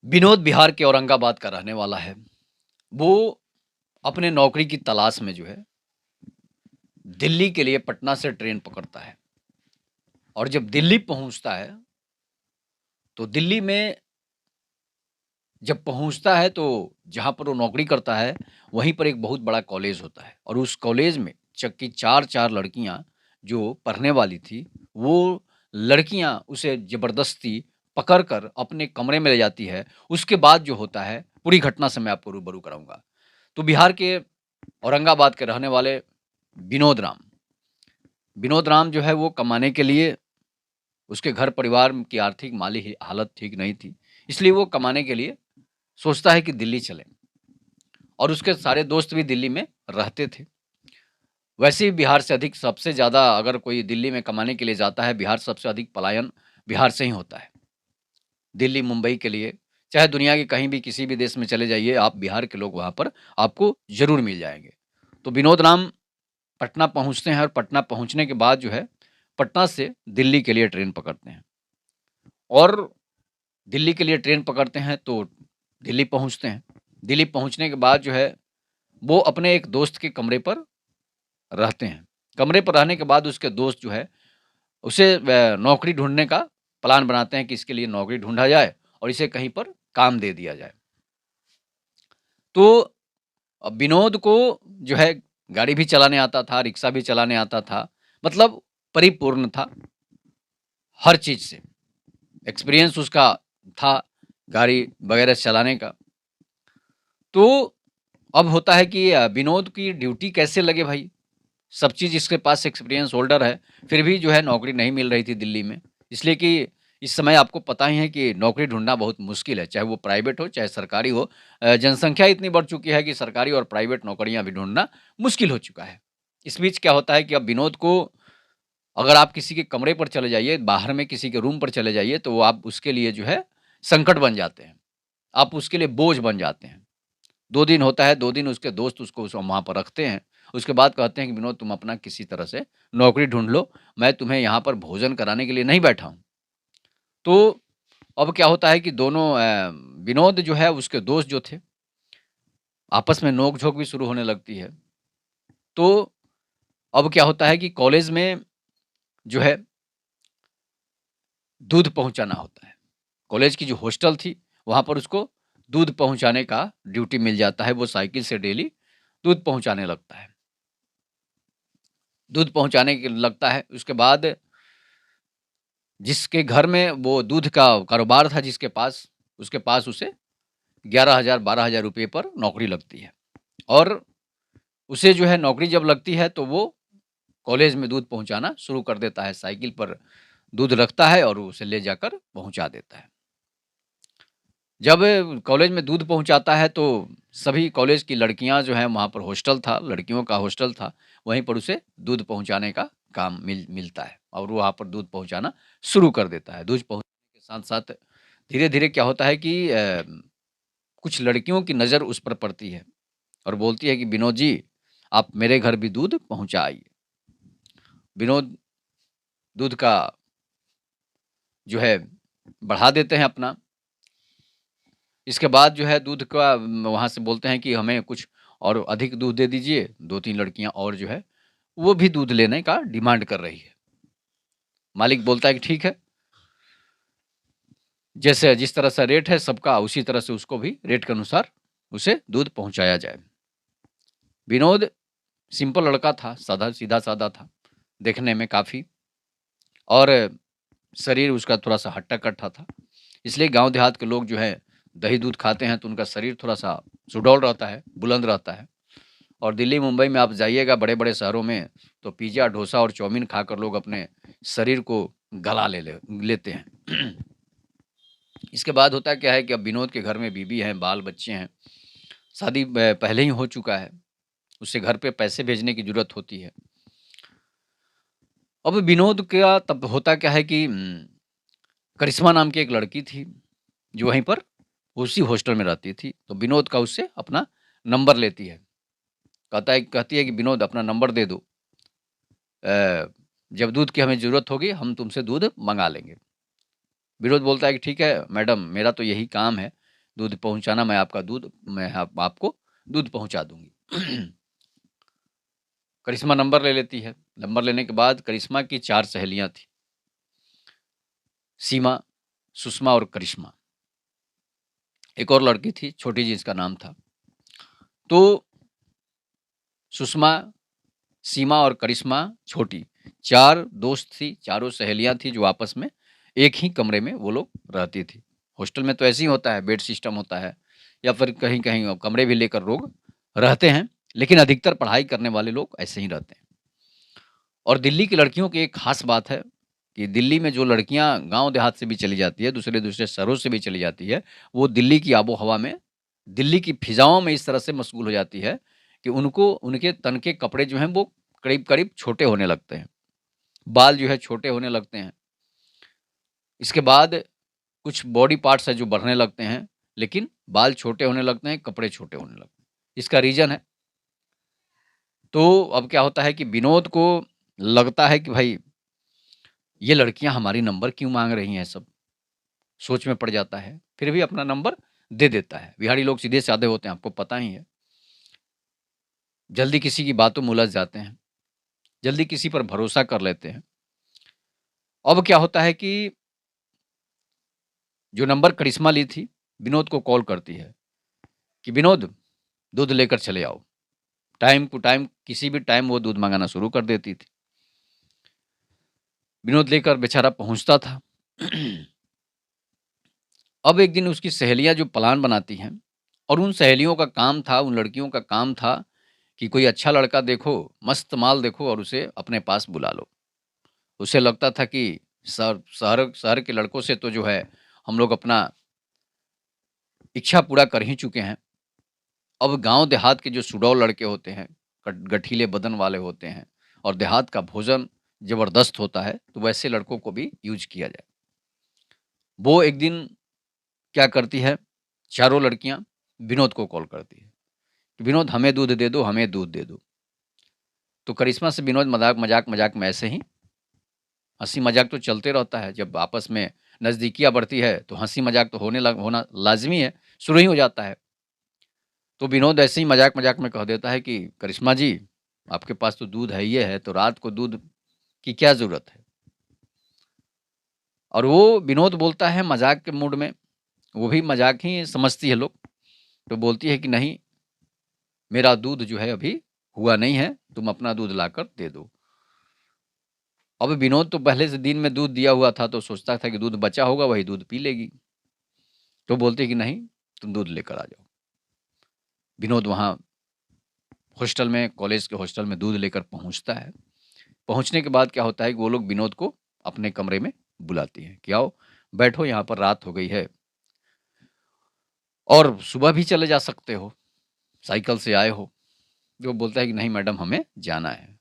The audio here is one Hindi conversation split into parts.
विनोद बिहार के औरंगाबाद का रहने वाला है। वो अपने नौकरी की तलाश में जो है, दिल्ली के लिए पटना से ट्रेन पकड़ता है और जब दिल्ली पहुँचता है, तो दिल्ली में जब पहुँचता है तो जहाँ पर वो नौकरी करता है, वहीं पर एक बहुत बड़ा कॉलेज होता है और उस कॉलेज में चक्की 4-4 लड़कियाँ जो पढ़ने वाली थी, वो लड़कियाँ उसे ज़बरदस्ती पकड़ कर अपने कमरे में ले जाती है। उसके बाद जो होता है, पूरी घटना से मैं आपको रूबरू कराऊँगा। तो बिहार के औरंगाबाद के रहने वाले विनोद राम। विनोद राम जो है वो कमाने के लिए उसके घर परिवार की आर्थिक माली हालत ठीक नहीं थी। इसलिए वो कमाने के लिए सोचता है कि दिल्ली चले और उसके सारे दोस्त भी दिल्ली में रहते थे। वैसे ही बिहार से अधिक सबसे ज़्यादा अगर कोई दिल्ली में कमाने के लिए जाता है, बिहार सबसे अधिक पलायन बिहार से ही होता है। दिल्ली, मुंबई के लिए, चाहे दुनिया के कहीं भी किसी भी देश में चले जाइए, आप बिहार के लोग वहाँ पर आपको ज़रूर मिल जाएँगे। तो विनोद राम पटना पहुँचते हैं और पटना पहुँचने के बाद जो है, पटना से दिल्ली के लिए ट्रेन पकड़ते हैं और दिल्ली के लिए ट्रेन पकड़ते हैं तो दिल्ली पहुँचते हैं। दिल्ली पहुँचने के बाद जो है, वो अपने एक दोस्त के कमरे पर रहते हैं। कमरे पर रहने के बाद उसके दोस्त जो है, उसे नौकरी ढूँढने का प्लान बनाते हैं कि इसके लिए नौकरी ढूँढा जाए और इसे कहीं पर काम दे दिया जाए। तो विनोद को जो है गाड़ी भी चलाने आता था, रिक्शा भी चलाने आता था, मतलब परिपूर्ण था हर चीज़ से। एक्सपीरियंस उसका था गाड़ी वगैरह चलाने का। तो अब होता है कि विनोद की ड्यूटी कैसे लगे भाई? सब चीज़ इसके पास एक्सपीरियंस होल्डर है, फिर भी जो है नौकरी नहीं मिल रही थी दिल्ली में। इसलिए कि इस समय आपको पता ही है कि नौकरी ढूँढना बहुत मुश्किल है, चाहे वो प्राइवेट हो, चाहे सरकारी हो। जनसंख्या इतनी बढ़ चुकी है कि सरकारी और प्राइवेट नौकरियाँ भी ढूँढना मुश्किल हो चुका है। इस बीच क्या होता है कि अब विनोद को अगर आप किसी के कमरे पर चले जाइए, बाहर में किसी के रूम पर चले जाइए, तो वो आप उसके लिए जो है संकट बन जाते हैं। आप उसके लिए बोझ बन जाते हैं। 2 दिन होता है, 2 दिन उसके दोस्त उसको वहाँ पर रखते हैं। उसके बाद कहते हैं कि विनोद तुम अपना किसी तरह से नौकरी ढूँढ लो, मैं तुम्हें यहाँ पर भोजन कराने के लिए नहीं बैठा हूँ। तो अब क्या होता है कि दोनों विनोद जो है उसके दोस्त जो थे, आपस में नोक-झोंक भी शुरू होने लगती है। तो अब क्या होता है कि कॉलेज में जो है दूध पहुँचाना होता है। कॉलेज की जो हॉस्टल थी, वहाँ पर उसको दूध पहुँचाने का ड्यूटी मिल जाता है। वो साइकिल से डेली दूध पहुँचाने लगता है। दूध पहुँचाने के लगता है, उसके बाद जिसके घर में वो दूध का कारोबार था जिसके पास, उसके पास उसे 11,000 12,000 रुपए पर नौकरी लगती है और उसे जो है नौकरी जब लगती है तो वो कॉलेज में दूध पहुँचाना शुरू कर देता है। साइकिल पर दूध रखता है और उसे ले जाकर पहुँचा देता है। जब कॉलेज में दूध पहुँचाता है तो सभी कॉलेज की लड़कियाँ जो हैं वहाँ पर हॉस्टल था, लड़कियों का हॉस्टल था, वहीं पर उसे दूध पहुँचाने का काम मिलता है और वो वहाँ पर दूध पहुँचाना शुरू कर देता है। दूध पहुँचाने के साथ-साथ धीरे-धीरे क्या होता है कि कुछ लड़कियों की नज़र उस पर पड़ती है और बोलती है कि विनोद जी, आप मेरे घर भी दूध पहुँचा आइए। विनोद दूध का जो है बढ़ा देते हैं अपना। इसके बाद जो है दूध का वहाँ से बोलते हैं कि हमें कुछ और अधिक दूध दे दीजिए, 2-3 लड़कियाँ और जो है, वो भी दूध लेने का डिमांड कर रही है। मालिक बोलता है कि ठीक है, जैसे जिस तरह से रेट है सबका उसी तरह से उसको भी रेट के अनुसार उसे दूध पहुँचाया जाए। विनोद सिंपल लड़का था, सादा सीधा-सादा था, देखने में काफ़ी और शरीर उसका थोड़ा-सा हट्टा-कट्टा था। इसलिए गाँव देहात के लोग जो है, दही-दूध खाते हैं तो उनका शरीर थोड़ा-सा सुडौल रहता है, बुलंद रहता है। और दिल्ली, मुंबई में आप जाइएगा बड़े-बड़े शहरों में, तो पिज़्ज़ा, डोसा और चाउमीन खाकर लोग अपने शरीर को गला लेते हैं। इसके बाद होता क्या है कि अब विनोद के घर में बीवी है, बाल-बच्चे हैं, शादी पहले ही हो चुका है, उसे घर पे पैसे भेजने की ज़रूरत होती है। अब विनोद का तब होता क्या है कि करिश्मा नाम की एक लड़की थी, जो वहीं पर उसी हॉस्टल में रहती थी, तो विनोद का उससे अपना नंबर लेती है। कहती है कि विनोद अपना नंबर दे दो। जब दूध की हमें ज़रूरत होगी, हम तुमसे दूध मँगा लेंगे। विनोद बोलता है कि ठीक है मैडम, मेरा तो यही काम है, दूध पहुँचाना, मैं आपको दूध पहुँचा दूँगी। करिश्मा नंबर ले लेती है। नंबर लेने के बाद करिश्मा की 4 सहेलियाँ थी, सीमा, सुषमा और करिश्मा। एक और लड़की थी, छोटी जिसका नाम था। तो सुषमा, सीमा और करिश्मा छोटी, 4 दोस्त थी, चारों सहेलियाँ थी जो आपस में एक ही कमरे में वो लोग रहती थी। हॉस्टल में तो ऐसे ही होता है, बेड सिस्टम होता है या फिर कहीं-कहीं कमरे भी लेकर लोग रहते हैं, लेकिन अधिकतर पढ़ाई करने वाले लोग ऐसे ही रहते हैं। और दिल्ली की लड़कियों की एक ख़ास बात है कि दिल्ली में जो लड़कियाँ गाँव देहात से भी चली जाती है, दूसरे-दूसरे शहरों से भी चली जाती है, वो दिल्ली की आबो-हवा में, दिल्ली की फ़िज़ाओं में इस तरह से मशगूल हो जाती है कि उनको उनके तन के कपड़े जो हैं वो करीब-करीब छोटे होने लगते हैं। बाल जो है छोटे होने लगते हैं। इसके बाद कुछ बॉडी पार्ट्स हैं जो बढ़ने लगते हैं, लेकिन बाल छोटे होने लगते हैं, कपड़े छोटे होने लगते हैं। इसका रीज़न है, तो अब क्या होता है कि विनोद को लगता है कि भाई ये लड़कियाँ हमारी नंबर क्यों माँग रही हैं सब? सोच में पड़ जाता है, फिर भी अपना नंबर दे देता है। बिहारी लोग सीधे-साधे होते हैं, आपको पता ही है। जल्दी किसी की बातों में उलझ जाते हैं, जल्दी किसी पर भरोसा कर लेते हैं। अब क्या होता है कि जो नंबर करिश्मा ली थी, विनोद को कॉल करती है कि विनोद, दूध लेकर चले आओ। टाइम टू टाइम किसी भी टाइम वो दूध मँगाना शुरू कर देती थी। विनोद लेकर बेचारा पहुँचता था। अब एक दिन उसकी सहेलियाँ जो प्लान बनाती हैं और उन सहेलियों का काम था, उन लड़कियों का काम था कि कोई अच्छा लड़का देखो, मस्त माल देखो और उसे अपने पास बुला लो। उसे लगता था कि शहर शहर के लड़कों से तो जो है हम लोग अपना इच्छा पूरा कर ही चुके हैं। अब गाँव देहात के जो सुडौल लड़के होते हैं, गठीले बदन वाले होते हैं और देहात का भोजन ज़बरदस्त होता है, तो वैसे लड़कों को भी यूज़ किया जाए। वो एक दिन क्या करती है, चारों लड़कियाँ विनोद को कॉल करती है कि विनोद हमें दूध दे दो, हमें दूध दे दो। तो करिश्मा से विनोद मज़ाक में ऐसे ही हँसी-मज़ाक तो चलते रहता है, जब आपस में नज़दीकियाँ बढ़ती है, तो हँसी-मज़ाक तो होना लाज़मी है, शुरू ही हो जाता है। तो विनोद ऐसे ही मज़ाक-मज़ाक में कह देता है कि करिश्मा जी, आपके पास तो दूध है ही है, तो रात को दूध की क्या ज़रूरत है? और वो विनोद बोलता है मज़ाक के मूड में, वो भी मज़ाक ही समझती है लोग, तो बोलती है कि नहीं, मेरा दूध जो है अभी हुआ नहीं है, तुम अपना दूध लाकर दे दो। अब विनोद तो पहले से दिन में दूध दिया हुआ था, तो सोचता था कि दूध बचा होगा, वही दूध पी लेगी। तो बोलती है कि नहीं, तुम दूध लेकर आ जाओ। विनोद वहाँ हॉस्टल में, कॉलेज के हॉस्टल में दूध लेकर पहुँचता है। पहुँचने के बाद क्या होता है कि वो लोग विनोद को अपने कमरे में बुलाती हैं कि आओ, बैठो, यहाँ पर रात हो गई है और सुबह भी चले जा सकते हो, साइकिल से आए हो। जो बोलता है कि नहीं मैडम, हमें जाना है।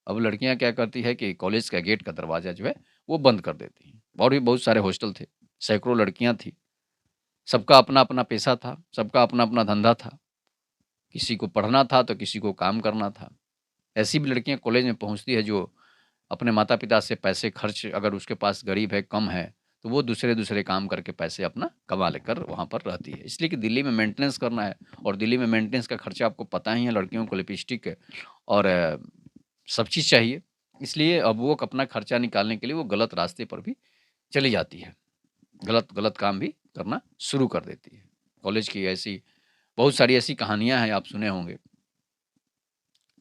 अब लड़कियाँ क्या करती है कि कॉलेज का गेट का दरवाज़ा जो है, वो बंद कर देती हैं। और भी बहुत सारे हॉस्टल थे, सैकड़ों लड़कियाँ थीं। सबका अपना-अपना पेशा था, सबका अपना-अपना धंधा था। किसी को पढ़ना था, तो किसी को काम करना था। ऐसी भी लड़कियाँ कॉलेज में पहुँचती है जो अपने माता-पिता से पैसे खर्च, अगर उसके पास गरीब है, कम है, तो वो दूसरे-दूसरे काम करके पैसे अपना कमा लेकर वहाँ पर रहती है। इसलिए कि दिल्ली में मेंटेनेंस करना है और दिल्ली में मेंटेनेंस का खर्चा आपको पता ही है, लड़कियों को लिपस्टिक और सब चीज़ चाहिए। इसलिए अब वो अपना खर्चा निकालने के लिए वो गलत रास्ते पर भी चली जाती है। गलत गलत काम भी करना शुरू कर देती है। कॉलेज की ऐसी बहुत सारी ऐसी कहानियाँ हैं, आप सुने होंगे।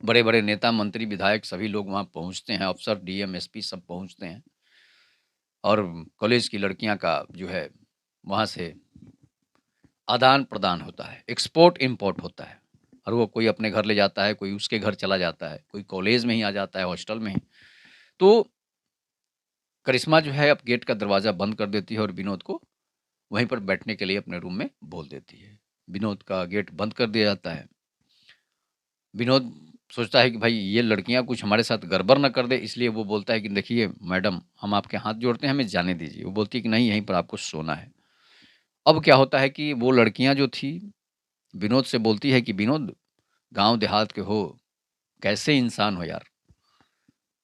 बड़े-बड़े नेता, मंत्री, विधायक सभी लोग वहाँ पहुँचते हैं, अफ़सर, डीएम, एसपी सब पहुँचते हैं और कॉलेज की लड़कियाँ का जो है वहाँ से आदान-प्रदान होता है, एक्सपोर्ट-इम्पोर्ट होता है और वो कोई अपने घर ले जाता है, कोई उसके घर चला जाता है, कोई कॉलेज में ही आ जाता है, हॉस्टल में ही। तो करिश्मा जो है अब गेट का दरवाज़ा बंद कर देती है और विनोद को वहीं पर बैठने के लिए अपने रूम में बोल देती है। विनोद का गेट बंद कर दिया जाता है। विनोद सोचता है कि भाई ये लड़कियाँ कुछ हमारे साथ गड़बड़ ना कर दें, इसलिए वो बोलता है कि देखिए मैडम, हम आपके हाथ जोड़ते हैं, हमें जाने दीजिए। वो बोलती है कि नहीं, यहीं पर आपको सोना है। अब क्या होता है कि वो लड़कियाँ जो थी, विनोद से बोलती है कि विनोद, गाँव देहात के हो, कैसे इंसान हो यार?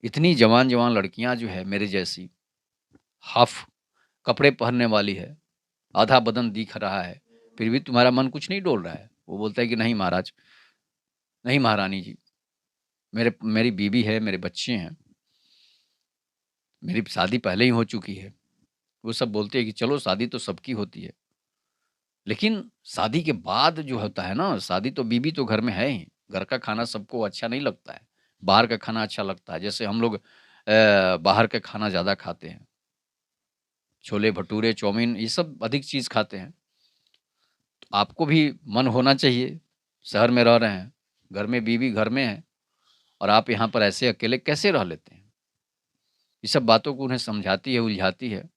इतनी जवान-जवान लड़कियाँ जो है मेरे जैसी, हाफ़ कपड़े पहनने वाली है, आधा बदन दिख रहा है, फिर भी तुम्हारा मन कुछ नहीं डोल रहा है? वो बोलता है कि नहीं महाराज, नहीं महारानी जी, मेरी बीवी है, मेरे बच्चे हैं, मेरी शादी पहले ही हो चुकी है। वो सब बोलते हैं कि चलो शादी तो सबकी होती है, लेकिन शादी के बाद जो होता है ना, शादी तो बीवी तो घर में है ही, घर का खाना सबको अच्छा नहीं लगता है, बाहर का खाना अच्छा लगता है। जैसे हम लोग बाहर का खाना ज़्यादा खाते हैं, छोले भटूरे, चाउमीन ये सब अधिक चीज़ खाते हैं। तो आपको भी मन होना चाहिए, शहर में रह रहे हैं, घर में बीवी घर में है और आप यहाँ पर ऐसे अकेले कैसे रह लेते हैं? ये सब बातों को उन्हें समझाती है, उलझाती है।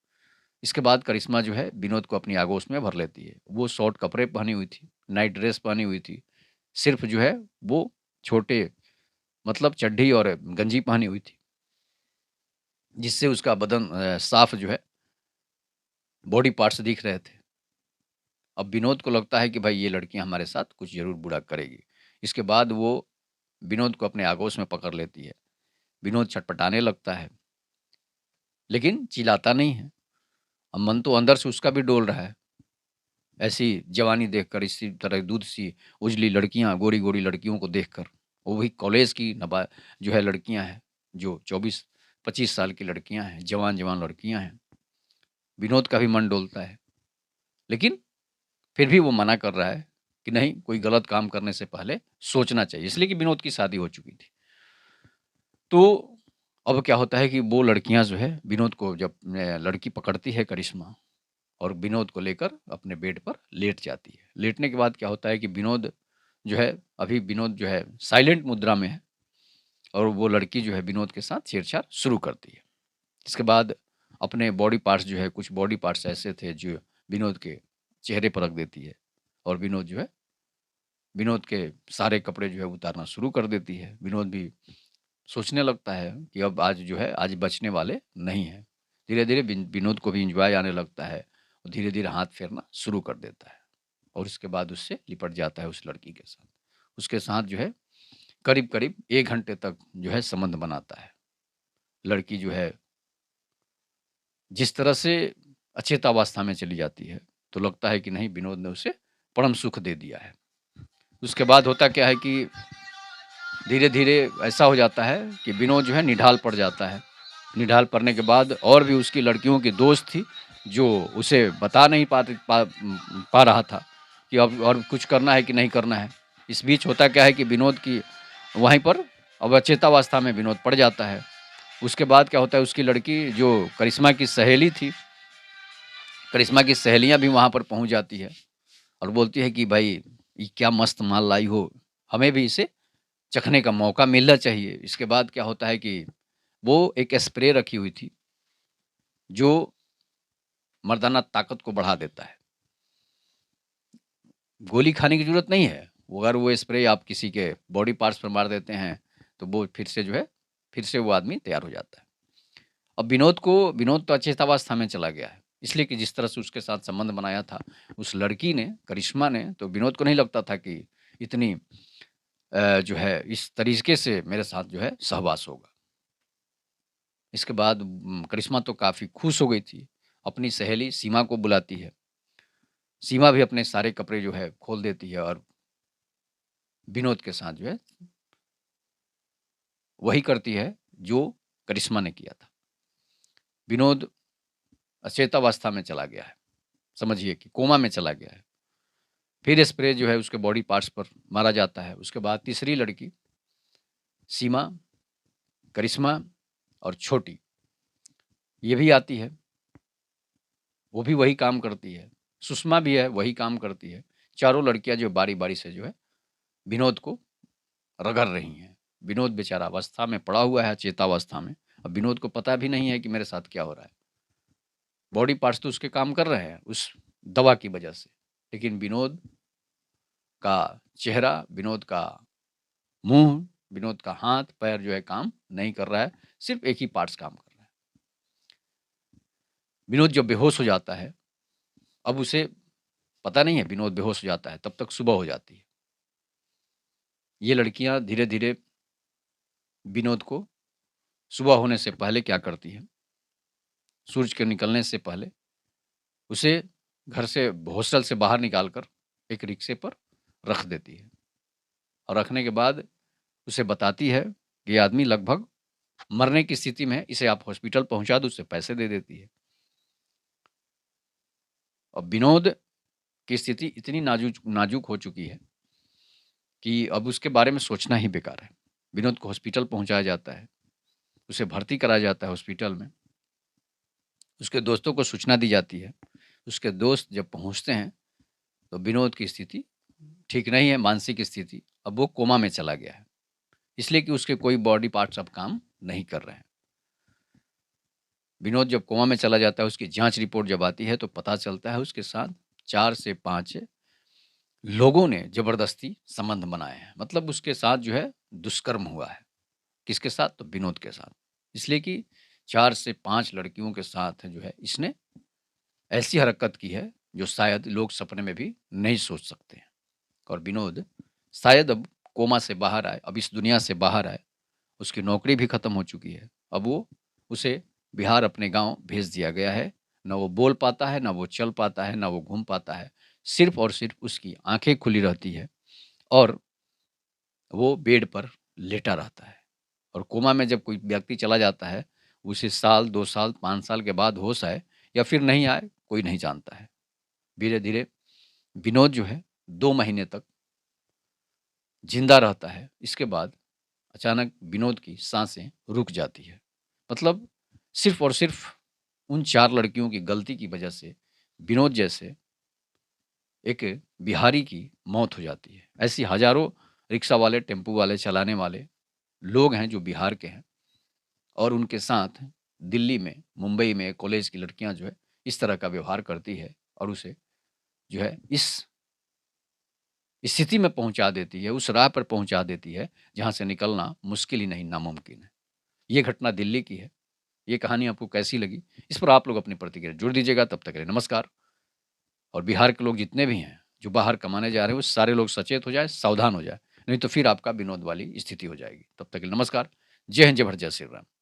इसके बाद करिश्मा जो है विनोद को अपनी आगोश में भर लेती है। वो शॉर्ट कपड़े पहनी हुई थी, नाइट ड्रेस पहनी हुई थी। सिर्फ़ जो है वो छोटे मतलब चड्ढी और गंजी पहनी हुई थी, जिससे उसका बदन साफ़ जो है बॉडी पार्ट्स दिख रहे थे। अब विनोद को लगता है कि भाई ये लड़कियाँ हमारे साथ कुछ ज़रूर बुरा करेगी। इसके बाद वो विनोद को अपने आगोश में पकड़ लेती है। विनोद छटपटाने लगता है, लेकिन चिल्लाता नहीं है। अब मन तो अंदर से उसका भी डोल रहा है। ऐसी जवानी देखकर, इसी तरह दूध सी उजली लड़कियाँ, गोरी-गोरी लड़कियों को देखकर, वो भी कॉलेज की जो है लड़कियाँ हैं, जो 24-25 साल की लड़कियाँ हैं, जवान-जवान लड़कियाँ हैं। विनोद का भी मन डोलता है, लेकिन फिर भी वो मना कर रहा है कि नहीं, कोई गलत काम करने से पहले सोचना चाहिए, इसलिए कि विनोद की शादी हो चुकी थी। तो अब क्या होता है कि वो लड़कियाँ जो है विनोद को जब लड़की पकड़ती है करिश्मा और विनोद को लेकर अपने बेड पर लेट जाती है। लेटने के बाद क्या होता है कि विनोद जो है अभी विनोद जो है साइलेंट मुद्रा में है और वो लड़की जो है विनोद के साथ छेड़छाड़ शुरू करती है। इसके बाद अपने बॉडी पार्ट्स जो है, कुछ बॉडी पार्ट्स ऐसे थे जो विनोद के चेहरे पर रख देती है और विनोद जो है विनोद के सारे कपड़े जो है उतारना शुरू कर देती है। विनोद भी सोचने लगता है कि अब आज जो है आज बचने वाले नहीं हैं। धीरे-धीरे विनोद को भी एन्जॉय आने लगता है और धीरे-धीरे हाथ फेरना शुरू कर देता है और उसके बाद उससे लिपट जाता है उस लड़की के साथ। उसके साथ जो है करीब-करीब 1 घंटे तक जो है संबंध बनाता है। लड़की जो है जिस तरह से अचेतावस्था में चली जाती है, तो लगता है कि नहीं, विनोद ने उसे परम सुख दे दिया है। उसके बाद होता क्या है कि धीरे-धीरे ऐसा हो जाता है कि विनोद जो है निढाल पड़ जाता है। निढाल पड़ने के बाद और भी उसकी लड़कियों की दोस्त थी, जो उसे बता नहीं पा रहा था कि अब और कुछ करना है कि नहीं करना है। इस बीच होता क्या है कि विनोद की वहीं पर अब अचेतावस्था में विनोद पड़ जाता है। उसके बाद क्या होता है, उसकी लड़की जो करिश्मा की सहेली थी, करिश्मा की सहेलियाँ भी वहाँ पर पहुँच जाती है और बोलती है कि भाई ये क्या मस्त माल लाई हो, हमें भी इसे चखने का मौका मिलना चाहिए। इसके बाद क्या होता है कि वो एक स्प्रे रखी हुई थी, जो मर्दाना ताकत को बढ़ा देता है। गोली खाने की ज़रूरत नहीं है, वो अगर वो स्प्रे आप किसी के बॉडी पार्ट्स पर मार देते हैं, तो वो फिर से जो है, फिर से वो आदमी तैयार हो जाता है। अब विनोद तो अचेतावस्था में चला गया है, इसलिए कि जिस तरह से उसके साथ संबंध बनाया था, उस लड़की ने, करिश्मा ने, तो विनोद को नहीं लगता था कि इतनी जो है इस तरीके से मेरे साथ जो है सहवास होगा। इसके बाद करिश्मा तो काफ़ी खुश हो गई थी, अपनी सहेली सीमा को बुलाती है। सीमा भी अपने सारे कपड़े जो है खोल देती है और विनोद के साथ जो है वही करती है जो करिश्मा ने किया था। विनोद अचेतावस्था में चला गया है, समझिए कि कोमा में चला गया है। फिर स्प्रे जो है उसके बॉडी पार्ट्स पर मारा जाता है। उसके बाद तीसरी लड़की सीमा, करिश्मा और छोटी, ये भी आती है। वो भी वही काम करती है। सुषमा भी है, वही काम करती है। चारों लड़कियाँ जो बारी-बारी से जो है विनोद को रगड़ रही हैं। विनोद बेचारा अवस्था में पड़ा हुआ है, चेतावस्था में। अब विनोद को पता भी नहीं है कि मेरे साथ क्या हो रहा है। बॉडी पार्ट्स तो उसके काम कर रहे हैं उस दवा की वजह से, लेकिन विनोद का चेहरा, विनोद का मुँह, विनोद का हाथ-पैर जो है काम नहीं कर रहा है, सिर्फ़ एक ही पार्ट्स काम कर रहा है। विनोद जब बेहोश हो जाता है, अब उसे पता नहीं है विनोद बेहोश हो जाता है, तब तक सुबह हो जाती है। ये लड़कियाँ धीरे-धीरे विनोद को सुबह होने से पहले क्या करती हैं, सूरज के निकलने से पहले उसे घर से हॉस्टल से बाहर निकाल कर एक रिक्शे पर रख देती है और रखने के बाद उसे बताती है कि ये आदमी लगभग मरने की स्थिति में है, इसे आप हॉस्पिटल पहुंचा दो, उससे पैसे दे देती है। और विनोद की स्थिति इतनी नाजुक नाजुक हो चुकी है कि अब उसके बारे में सोचना ही बेकार है। विनोद को हॉस्पिटल पहुंचाया जाता है, उसे भर्ती कराया जाता है हॉस्पिटल में। उसके दोस्तों को सूचना दी जाती है। उसके दोस्त जब पहुंचते हैं तो विनोद की स्थिति ठीक नहीं है, मानसिक स्थिति। अब वो कोमा में चला गया है, इसलिए कि उसके कोई बॉडी पार्ट्स अब काम नहीं कर रहे हैं। विनोद जब कोमा में चला जाता है, उसकी जांच रिपोर्ट जब आती है तो पता चलता है उसके साथ 4 से 5 लोगों ने ज़बरदस्ती संबंध बनाए हैं। मतलब उसके साथ जो है दुष्कर्म हुआ है। किसके साथ? तो विनोद के साथ। इसलिए कि 4 से 5 लड़कियों के साथ जो है इसने ऐसी हरकत की है जो शायद लोग सपने में भी नहीं सोच सकते हैं। और विनोद शायद अब कोमा से बाहर आए, अब इस दुनिया से बाहर आए। उसकी नौकरी भी ख़त्म हो चुकी है। अब वो उसे बिहार अपने गाँव भेज दिया गया है। ना वो बोल पाता है, ना वो चल पाता है, ना वो घूम पाता है। सिर्फ़ और सिर्फ़ उसकी आँखें खुली रहती है और वो बेड पर लेटा रहता है। और कोमा में जब कोई व्यक्ति चला जाता है, उसे साल, 2 साल, 5 साल के बाद होश आए या फिर नहीं आए, कोई नहीं जानता है। धीरे-धीरे विनोद जो है 2 महीने तक ज़िंदा रहता है। इसके बाद अचानक विनोद की साँसें रुक जाती है। मतलब सिर्फ़ और सिर्फ़ उन 4 लड़कियों की गलती की वजह से विनोद जैसे एक बिहारी की मौत हो जाती है। ऐसी हज़ारों रिक्शा वाले, टेम्पू वाले, चलाने वाले लोग हैं जो बिहार के हैं और उनके साथ दिल्ली में, मुंबई में कॉलेज की लड़कियाँ जो है इस तरह का व्यवहार करती है और उसे जो है इस स्थिति में पहुँचा देती है, उस राह पर पहुँचा देती है जहाँ से निकलना मुश्किल ही नहीं नामुमकिन है। ये घटना दिल्ली की है। ये कहानी आपको कैसी लगी? इस पर आप लोग अपनी प्रतिक्रिया ज़रूर दीजिएगा। तब तक के लिए नमस्कार। और बिहार के लोग जितने भी हैं, जो बाहर कमाने जा रहे हैं, वो सारे लोग सचेत हो जाएँ, सावधान हो जाएँ। नहीं तो फिर आपका विनोद वाली स्थिति हो जाएगी। तब तक के लिए नमस्कार। जय हिंद, जय भारत, जय श्री राम।